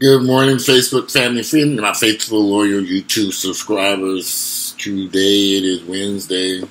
Good morning, Facebook family, friend, and my faithful, loyal YouTube subscribers. Today it is Wednesday. It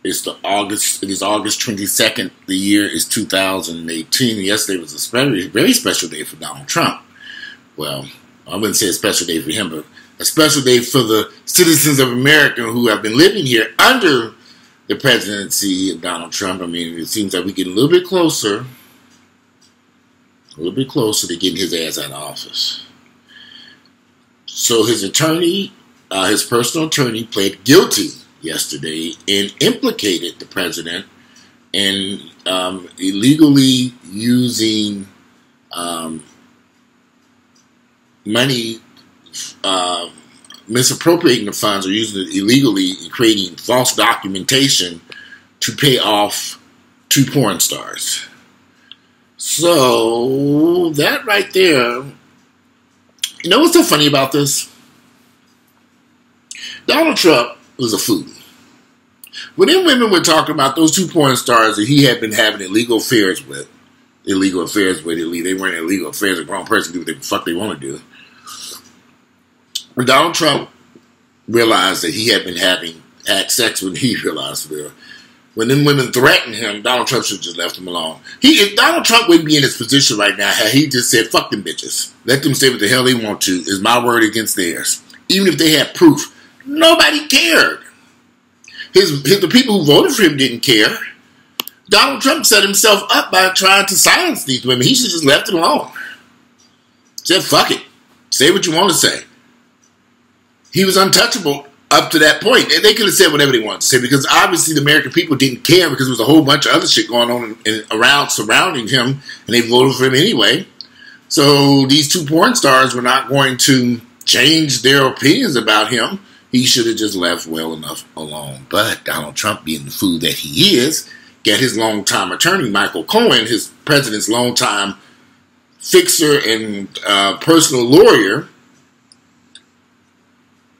is August 22nd. The year is 2018. Yesterday was a very special day for Donald Trump. Well, I wouldn't say a special day for him, but a special day for the citizens of America who have been living here under the presidency of Donald Trump. I mean, it seems like we're getting a little bit closer to getting his ass out of office. So his attorney, his personal attorney, pled guilty yesterday and implicated the president in illegally using money, misappropriating the funds or using it illegally and creating false documentation to pay off two porn stars. So, that right there, you know what's so funny about this? Donald Trump was a fool. When them women were talking about those two porn stars that he had been having illegal affairs with, they weren't illegal affairs, a grown person do what the fuck they want to do. When Donald Trump realized that he had had sex with, when them women threatened him, Donald Trump should have just left them alone. If Donald Trump wouldn't be in his position right now, had he just said, fuck them bitches. Let them say what the hell they want to. Is my word against theirs. Even if they had proof. Nobody cared. The people who voted for him didn't care. Donald Trump set himself up by trying to silence these women. He should have just left it alone. Said, fuck it. Say what you want to say. He was untouchable up to that point. They could have said whatever they wanted to say because obviously the American people didn't care because there was a whole bunch of other shit going on around surrounding him and they voted for him anyway. So these two porn stars were not going to change their opinions about him. He should have just left well enough alone. But Donald Trump, being the fool that he is, got his longtime attorney, Michael Cohen, his president's longtime fixer and personal lawyer.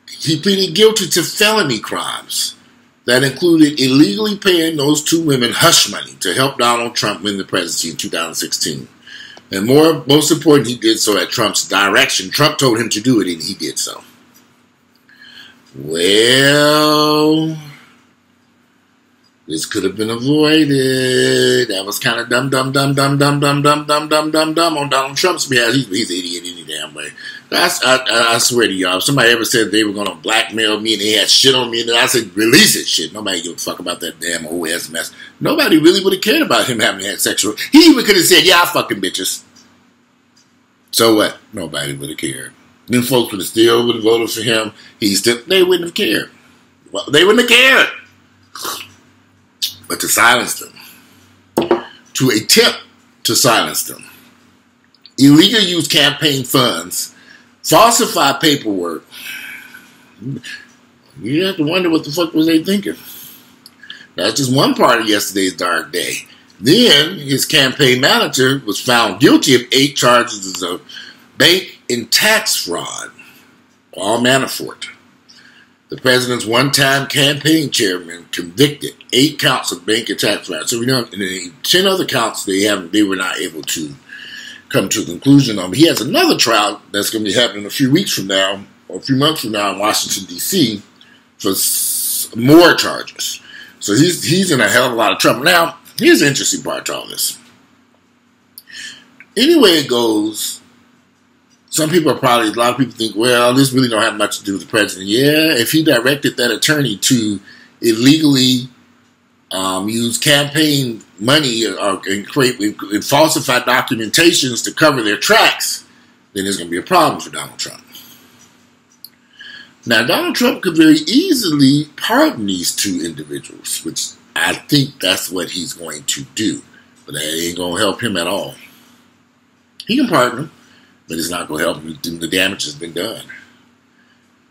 He pleaded guilty to felony crimes that included illegally paying those two women hush money to help Donald Trump win the presidency in 2016. And most important, he did so at Trump's direction. Trump told him to do it, and he did so. Well, this could have been avoided. That was kind of dumb on Donald Trump's behalf. He's an idiot any damn way. I swear to y'all, if somebody ever said they were going to blackmail me and they had shit on me, and I said, release it, shit. Nobody give a fuck about that damn old ass mess. Nobody really would have cared about him having had sexual. He even could have said, yeah, I fucking bitches. So what? Nobody would have cared. Then folks would have voted for him. They wouldn't have cared. Well, they wouldn't have cared. But to silence them, to attempt to silence them, illegal use campaign funds, falsify paperwork, you have to wonder what the fuck was they thinking. That's just one part of yesterday's dark day. Then his campaign manager was found guilty of 8 charges of bank and tax fraud. Paul Manafort, the president's one-time campaign chairman, convicted 8 counts of bank and tax fraud. So we know 10 other counts they were not able to come to a conclusion on. But he has another trial that's going to be happening a few weeks from now, or a few months from now in Washington, D.C. for more charges. So he's in a hell of a lot of trouble. Now, here's the interesting part to all this. Anyway it goes, a lot of people think, well, this really don't have much to do with the president. Yeah, if he directed that attorney to illegally use campaign money and falsify documentations to cover their tracks, then there's going to be a problem for Donald Trump. Now, Donald Trump could very easily pardon these two individuals, which I think that's what he's going to do. But that ain't going to help him at all. He can pardon them, but it's not going to help him. The damage has been done.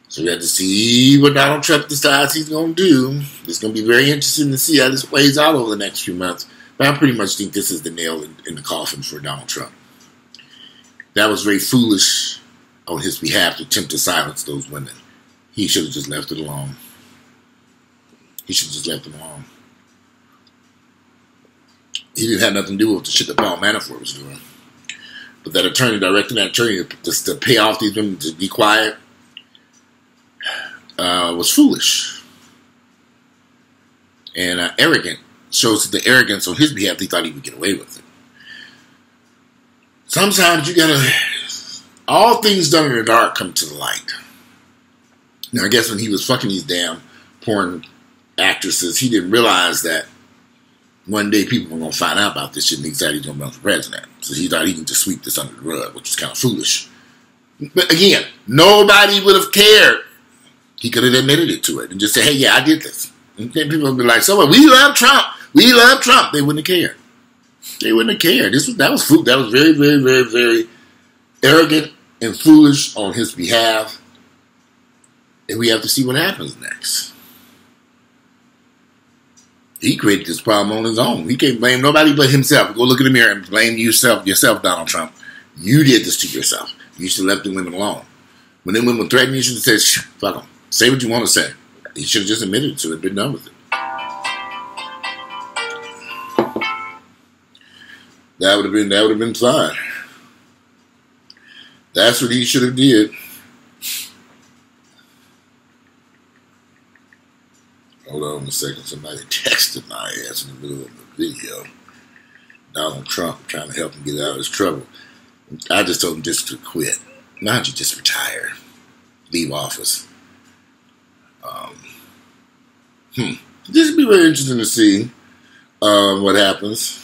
So we have to see what Donald Trump decides he's going to do. It's going to be very interesting to see how this plays out over the next few months. But I pretty much think this is the nail in the coffin for Donald Trump. That was very foolish on his behalf to attempt to silence those women. He should have just left it alone. He should have just left it alone. He didn't have nothing to do with the shit that Paul Manafort was doing. But that attorney, directing that attorney to pay off these women to be quiet, was foolish and arrogant. Shows the arrogance on his behalf. He thought he would get away with it. Sometimes you gotta, all things done in the dark come to the light. Now, I guess when he was fucking these damn porn actresses, he didn't realize that one day people were going to find out about this shit and he decided he was going to run for president. So he thought he could just sweep this under the rug, which was kind of foolish. But again, nobody would have cared. He could have admitted it to it and just said, hey, yeah, I did this. And then people would be like, so what? We love Trump. We love Trump. They wouldn't have cared. They wouldn't have cared. That was very, very, very, very arrogant and foolish on his behalf. And we have to see what happens next. He created this problem on his own. He can't blame nobody but himself. Go look in the mirror and blame yourself, Donald Trump. You did this to yourself. You should have left the women alone. When them women threatened you, you should have said, fuck them. Say what you want to say. You should have just admitted to it and been done with it. That would have been fine. That's what he should have did. Hold on a second. Somebody texted my ass in the middle of the video. Donald Trump trying to help him get out of his trouble. I just told him just to quit. Why don't you just retire? Leave office. This would be very interesting to see what happens.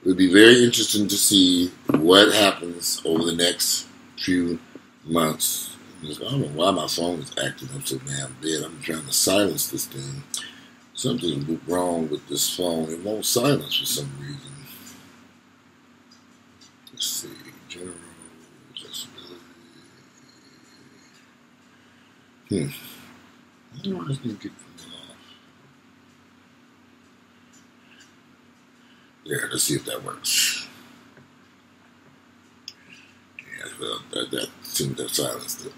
It would be very interesting to see what happens over the next few months. I don't know why my phone is acting up so damn bad. I'm trying to silence this thing. Something's wrong with this phone. It won't silence for some reason. Let's see. General accessibility. I don't know if I can get that off. There, let's see if that works. Yeah, well, that seemed to have silenced it.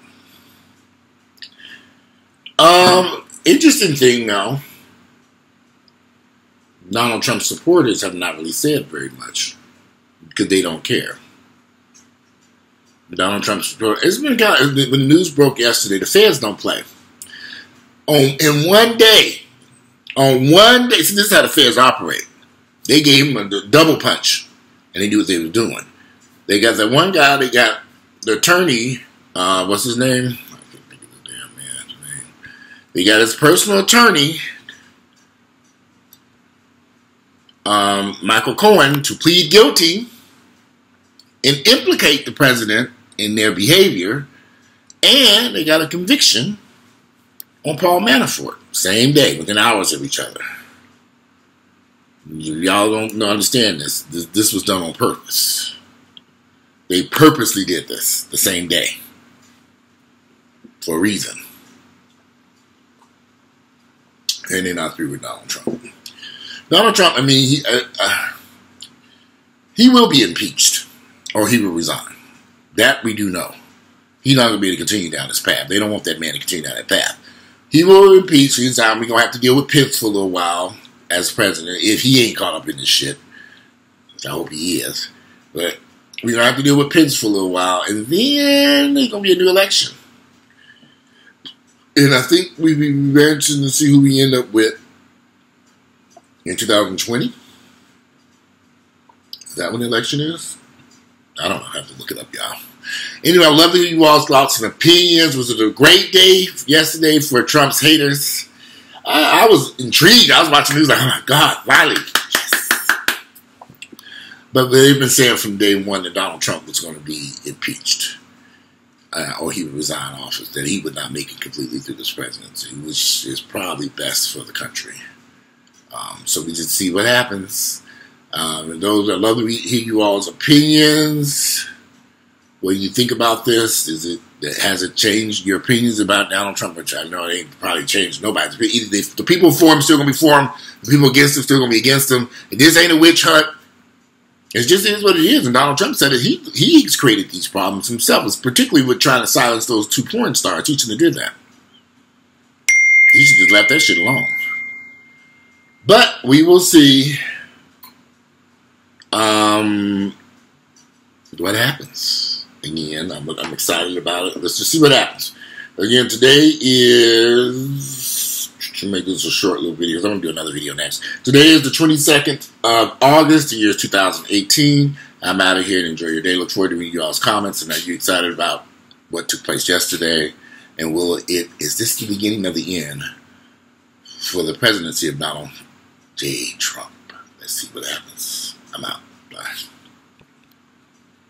Interesting thing now. Donald Trump's supporters have not really said very much because they don't care. Donald Trump's supporters. It's been kind of, when the news broke yesterday, the feds don't play. In one day, see, this is how the feds operate. They gave him a double punch, and they knew what they were doing. They got that one guy. They got the attorney. What's his name? I can't think of the damn man's name. They got his personal attorney, Michael Cohen, to plead guilty and implicate the president in their behavior, and they got a conviction on Paul Manafort, same day, within hours of each other. Y'all don't understand this. This was done on purpose. They purposely did this the same day for a reason. And they're not through with Donald Trump. Donald Trump, I mean, he will be impeached or he will resign. That we do know. He's not going to be able to continue down this path. They don't want that man to continue down that path. He will impeach, resign. We're going to have to deal with Pence for a little while as president if he ain't caught up in this shit. I hope he is. But we're going to have to deal with Pence for a little while, and then there's going to be a new election. And I think we'd be very interested to see who we end up with in 2020. Is that when the election is? I don't know. I have to look it up, y'all. Anyway, I'd love to hear you all's thoughts and opinions. Was it a great day yesterday for Trump's haters? I was intrigued. I was watching news like, oh my God, finally. Yes. But they've been saying from day one that Donald Trump was going to be impeached. Or he would resign office, that he would not make it completely through this presidency, which is probably best for the country. So we just see what happens. And those, I'd love to hear you all's opinions. What do you think about this? Has it changed your opinions about Donald Trump? Which I know it ain't probably changed nobody's. Either the people for him still going to be for him, the people against him still going to be against him. And this ain't a witch hunt. It just is what it is. And Donald Trump said that he's created these problems himself, particularly with trying to silence those two porn stars. He shouldn't have did that. He should just left that shit alone. But we will see What happens? Again, I'm excited about it. Let's just see what happens. Again, today is, to make this a short little video, I'm going to do another video next. Today is the 22nd of August, the year is 2018. I'm out of here and enjoy your day. Look forward to reading you all's comments. And are you excited about what took place yesterday? And is this the beginning of the end for the presidency of Donald J. Trump? Let's see what happens. I'm out. Bye.